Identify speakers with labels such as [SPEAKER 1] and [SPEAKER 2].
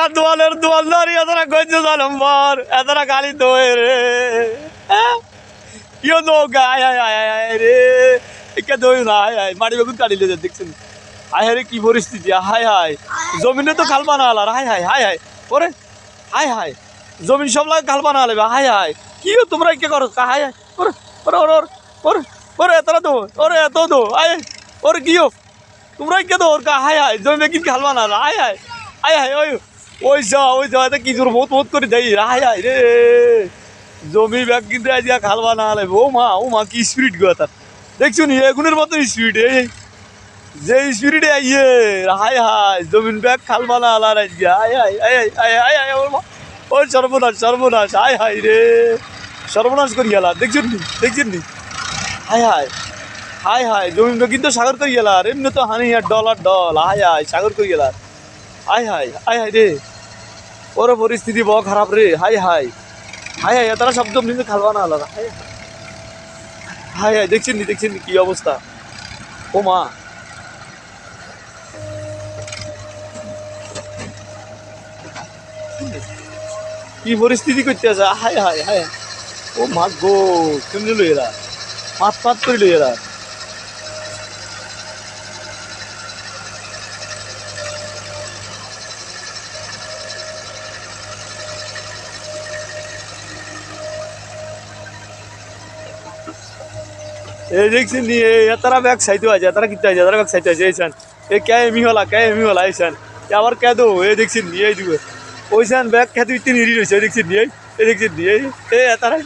[SPEAKER 1] এলাকার দোয়ালের দোয়ালদারি এতটা গঞ্জ জালম্বর এতটা গালি দোয়ে রে কিয় নৌকা আয় আয় আয় আয় রে একে দই না আয় আয় মাটি বেগুন কাটিলে যে দেখছেন হায় হায় রে কি পরিস্থিতি হায় হায় জমিনে তো খাল বানা আলার হায় হায় হায় হায় ওরে হায় হায় জমিন সব লাগে খাল বানা আলাবে হায় হায় কি তোমরা কে করো হায় হায় ওরে ওরে ওরে ওরে ওরে এতটা দো ওরে এত দো আয় ওরে কিও তোমরা কে দো ওর কা হায় হায় জমিনে কি খাল বানা আলা হায় হায় হায় হায় ওই যা এটা কি জোর বহুত বহুত করে দেয় হায় হায় রে জমি ব্যাগ কিন্তু আজকে খাল বানা আলাবে ও মা কি স্পিরিট গো তার দেখছো নি এগুনের মতো স্পিরিট এই যে স্পিরিটে আইয়ে হায় হায় জমিন ব্যাগ খাল বানা আলার আজকে হায় হায় হায় হায় হায় হায় ওই সর্বনাশ সর্বনাশ হায় হায় রে সর্বনাশ করি গেলা দেখছেন নি হায় হায় হায় হায় জমিন ব্যাগ কিন্তু সাগর করি গেলার এমনি তো হানি আর ডলার ডল হায় হায় সাগর করি গেলার হায় হায় হায় হায় রে ওর পরিস্থিতি বড় খারাপ রে হায় হায় হায় হায় তারা শব্দ কিন্তু খাল বানা আলাদা হায় হায় হায় দেখছেন নি কি অবস্থা ও মা কি পরিস্থিতি করতে আছে হায় হায় হায় ও মা গো কেমনি লই এরা পাত করে লই এরা এই দেখছেন নি তারা ব্যাগ সাইতে আছে তারা কিনতে আছে তারা ব্যাগ সাইতে আছে এইসান এ কে এমি হলা এইসান আবার কে দো এই দেখছেন নি এই দিবে ওইসান ব্যাগ খেতে ইতি নিরি রয়েছে দেখছেন নি এই দেখছেন নি এই তারা